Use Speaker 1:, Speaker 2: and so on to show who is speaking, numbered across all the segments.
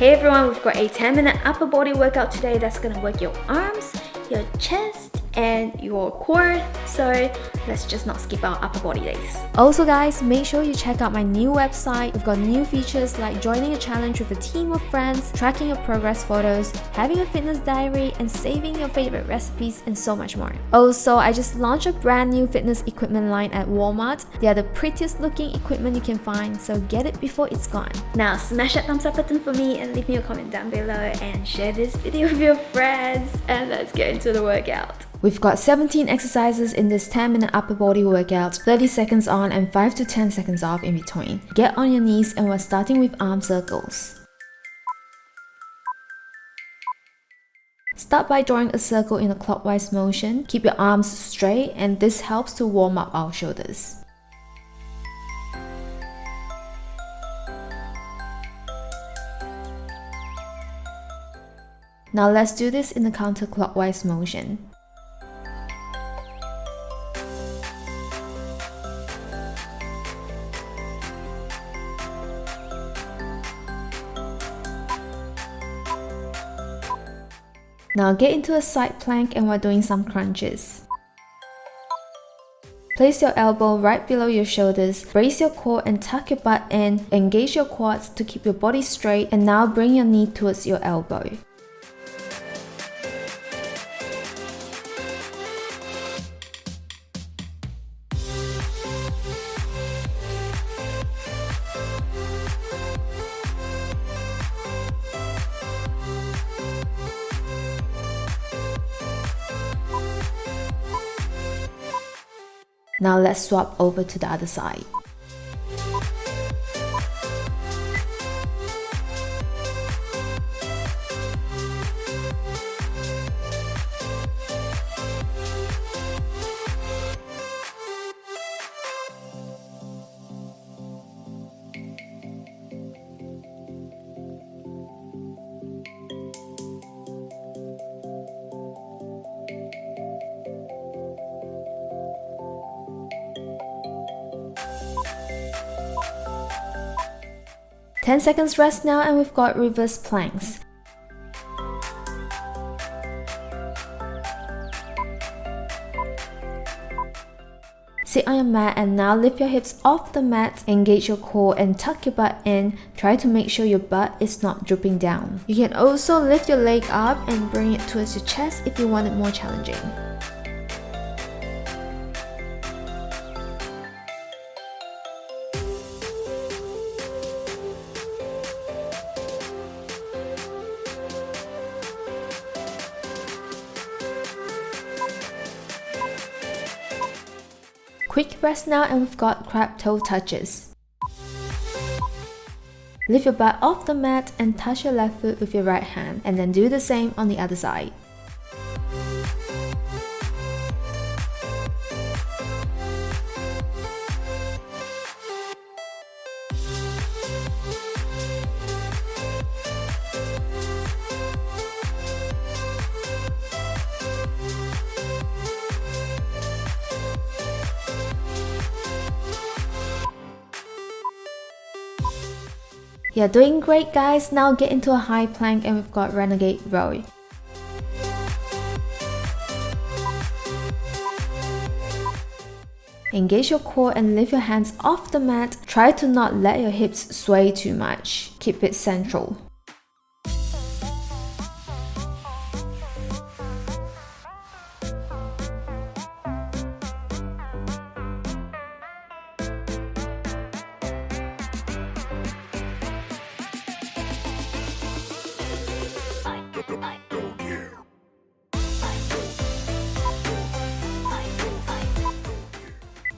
Speaker 1: Hey everyone, we've got a 10-minute upper body workout today that's gonna work your arms, your chest, and your core. So let's just not skip our upper body days. Also guys, make sure you check out my new website. We've got new features like joining a challenge with a team of friends, tracking your progress photos, having a fitness diary, and saving your favorite recipes, and so much more. Also, I just launched a brand new fitness equipment line at Walmart. They are the prettiest looking equipment you can find, so get it before it's gone. Now smash that thumbs up button for me and leave me a comment down below and share this video with your friends, and let's get into the workout. We've got 17 exercises in this 10-minute upper body workout, 30 seconds on and 5 to 10 seconds off in between. Get on your knees, and we're starting with arm circles. Start by drawing a circle in a clockwise motion. Keep your arms straight, and this helps to warm up our shoulders. Now let's do this in a counterclockwise motion. Now get into a side plank, and we're doing some crunches. Place your elbow right below your shoulders, brace your core and tuck your butt in, engage your quads to keep your body straight, and now bring your knee towards your elbow. Now let's swap over to the other side. Ten seconds rest now, and we've got reverse planks. Sit on your mat, and now lift your hips off the mat, engage your core and tuck your butt in. Try to make sure your butt is not drooping down. You can also lift your leg up and bring it towards your chest if you want it more challenging. Quick rest now, and we've got crab toe touches. Lift your butt off the mat and touch your left foot with your right hand, and then do the same on the other side. You're doing great guys, now get into a high plank, and we've got renegade row. Engage your core and lift your hands off the mat. Try to not let your hips sway too much. Keep it central.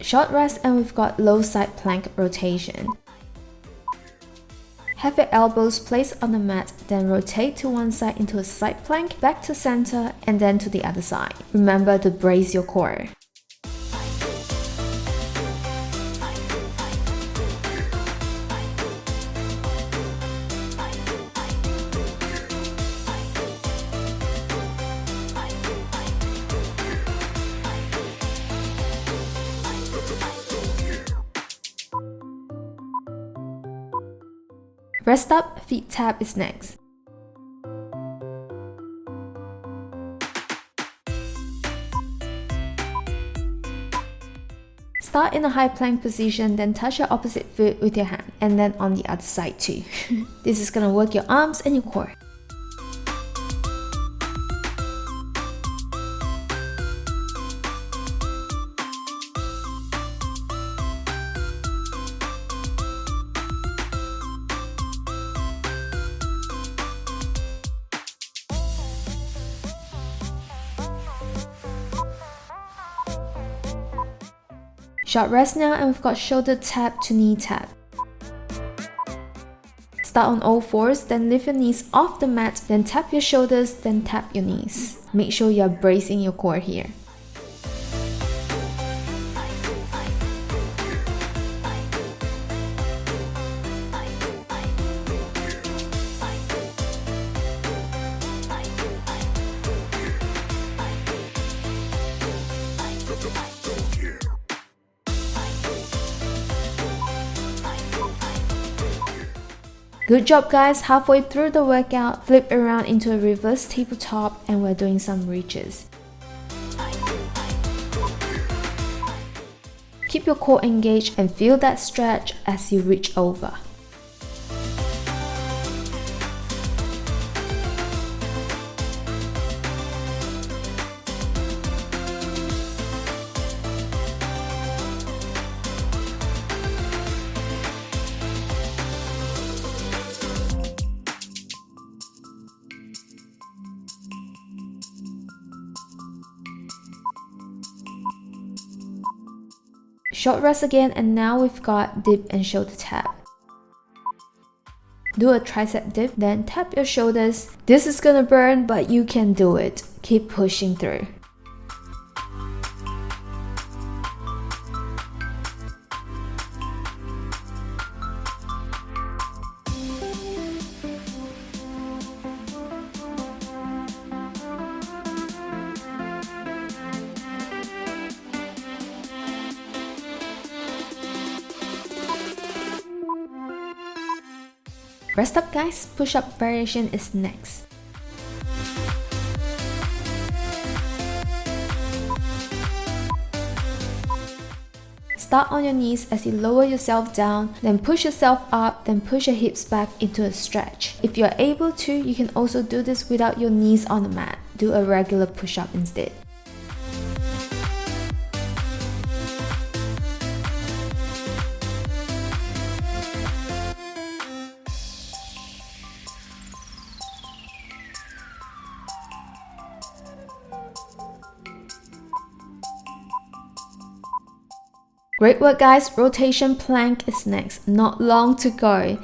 Speaker 1: Short rest, and we've got low side plank rotation. Have your elbows placed on the mat, then rotate to one side into a side plank, back to center, and then to the other side. Remember to brace your core. Rest up, feet tap is next. Start in a high plank position, then touch your opposite foot with your hand, and then on the other side too. This is gonna work your arms and your core. Short rest now, and we've got shoulder tap to knee tap. Start on all fours, then lift your knees off the mat, then tap your shoulders, then tap your knees. Make sure you're bracing your core here. Good job guys, halfway through the workout, flip around into a reverse tabletop and we're doing some reaches. Keep your core engaged and feel that stretch as you reach over. Short rest again, and now we've got dip and shoulder tap. Do a tricep dip, then tap your shoulders. This is gonna burn, but you can do it. Keep pushing through. Rest up guys, push-up variation is next. Start on your knees as you lower yourself down, then push yourself up, then push your hips back into a stretch. If you're able to, you can also do this without your knees on the mat. Do a regular push-up instead. Great work guys, rotation plank is next, not long to go.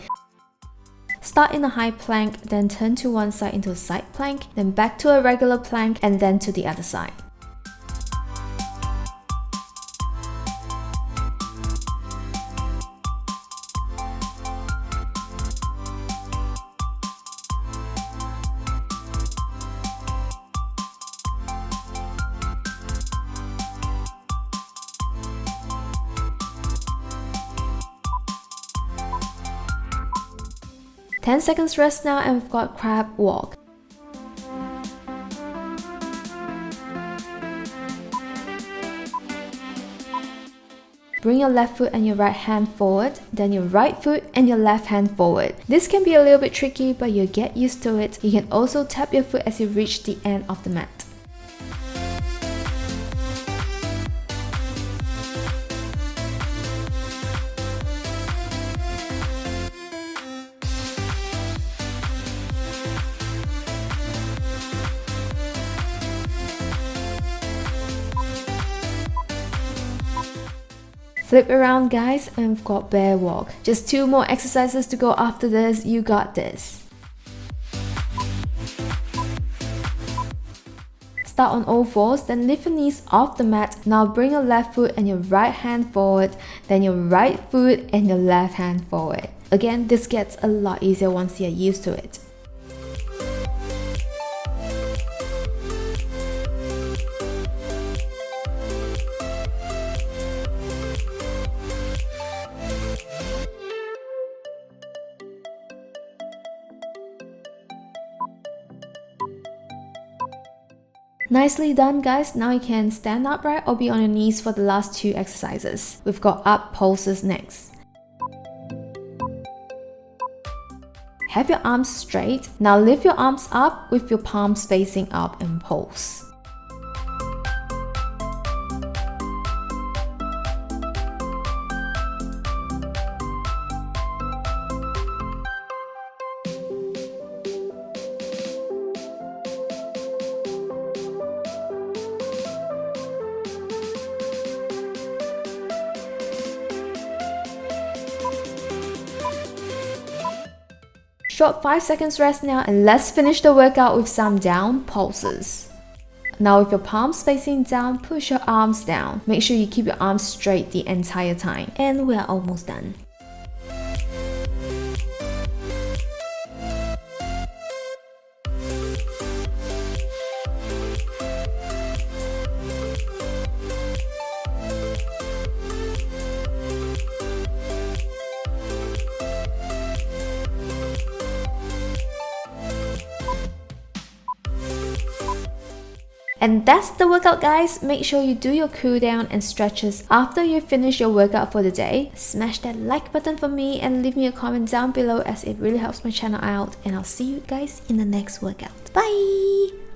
Speaker 1: Start in a high plank, then turn to one side into a side plank, then back to a regular plank, and then to the other side. Ten seconds rest now, and we've got crab walk. Bring your left foot and your right hand forward, then your right foot and your left hand forward. This can be a little bit tricky, but you'll get used to it. You can also tap your foot as you reach the end of the mat. Flip around guys, and we've got bear walk. Just 2 more exercises to go after this, you got this. Start on all fours, then lift your knees off the mat. Now bring your left foot and your right hand forward, then your right foot and your left hand forward. Again, this gets a lot easier once you're used to it. Nicely done, guys. Now you can stand upright or be on your knees for the last 2 exercises. We've got up pulses next. Have your arms straight. Now lift your arms up with your palms facing up and pulse. Short 5 seconds rest now, and let's finish the workout with some down pulses. Now with your palms facing down, push your arms down. Make sure you keep your arms straight the entire time. And we are almost done. And that's the workout, guys. Make sure you do your cool down and stretches after you finish your workout for the day. Smash that like button for me and leave me a comment down below as it really helps my channel out. And I'll see you guys in the next workout. Bye!